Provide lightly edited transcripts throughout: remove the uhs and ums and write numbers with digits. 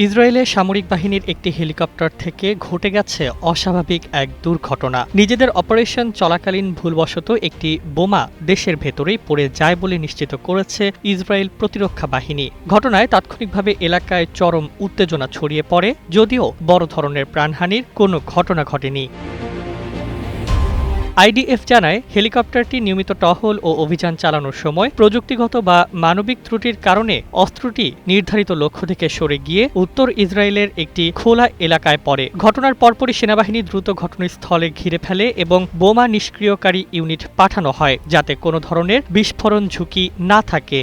ইসরায়েলের সামরিক বাহিনীর একটি হেলিকপ্টার থেকে ঘটে গেছে অস্বাভাবিক এক দুর্ঘটনা। নিজেদের অপারেশন চলাকালীন ভুলবশত একটি বোমা দেশের ভেতরেই পড়ে যায় বলে নিশ্চিত করেছে ইসরায়েল প্রতিরক্ষা বাহিনী। ঘটনায় তাৎক্ষণিকভাবে এলাকায় চরম উত্তেজনা ছড়িয়ে পড়ে, যদিও বড় ধরনের প্রাণহানির কোনো ঘটনা ঘটেনি। আইডিএফ জানায়, হেলিকপ্টারটি নিয়মিত টহল ও অভিযান চালানোর সময় প্রযুক্তিগত বা মানবিক ত্রুটির কারণে অস্ত্রটি নির্ধারিত লক্ষ্য থেকে সরে গিয়ে উত্তর ইসরায়েলের একটি খোলা এলাকায় পড়ে। ঘটনার পরপরই সেনাবাহিনী দ্রুত ঘটনাস্থলে ঘিরে ফেলে এবং বোমা নিষ্ক্রিয়কারী ইউনিট পাঠানো হয়, যাতে কোনো ধরনের বিস্ফোরণ ঝুঁকি না থাকে।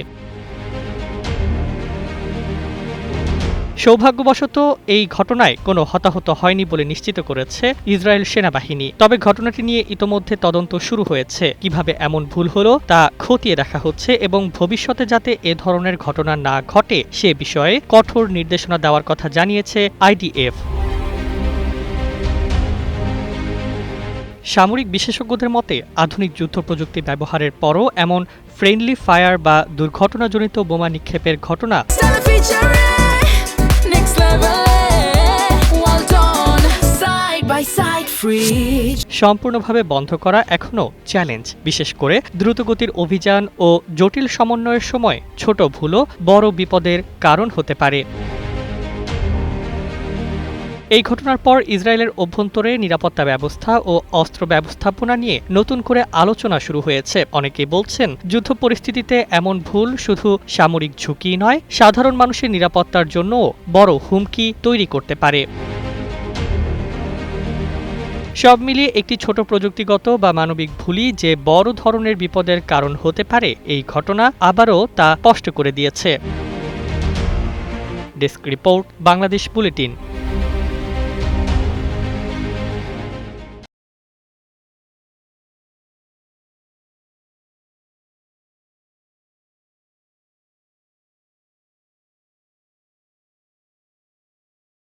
সৌভাগ্যবশত এই ঘটনায় কোনো হতাহত হয়নি বলে নিশ্চিত করেছে ইসরায়েল সেনাবাহিনী। তবে ঘটনাটি নিয়ে ইতোমধ্যে তদন্ত শুরু হয়েছে। কিভাবে এমন ভুল হলো তা খতিয়ে দেখা হচ্ছে এবং ভবিষ্যতে যাতে এ ধরনের ঘটনা না ঘটে সে বিষয়ে কঠোর নির্দেশনা দেওয়ার কথা জানিয়েছে আইডিএফ। সামরিক বিশেষজ্ঞদের মতে, আধুনিক যুদ্ধ প্রযুক্তি ব্যবহারের পরও এমন ফ্রেন্ডলি ফায়ার বা দুর্ঘটনাজনিত বোমা নিক্ষেপের ঘটনা সম্পূর্ণভাবে বন্ধ করা এখনও চ্যালেঞ্জ, বিশেষ করে দ্রুতগতির অভিযান ও জটিল সমন্বয়ের সময় ছোট ভুলও বড় বিপদের কারণ হতে পারে। এই ঘটনার পর ইসরায়েলের অভ্যন্তরে নিরাপত্তা ব্যবস্থা ও অস্ত্র ব্যবস্থাপনা নিয়ে নতুন করে আলোচনা শুরু হয়েছে। অনেকেই বলছেন, যুদ্ধ পরিস্থিতিতে এমন ভুল শুধু সামরিক ঝুঁকি নয়, সাধারণ মানুষের নিরাপত্তার জন্যও বড় হুমকি তৈরি করতে পারে। সব মিলিয়ে একটি ছোট প্রযুক্তিগত বা মানবিক ভুলই যে বড় ধরনের বিপদের কারণ হতে পারে, এই ঘটনা আবারও তা স্পষ্ট করে দিয়েছে। Desk report, Bangladesh bulletin.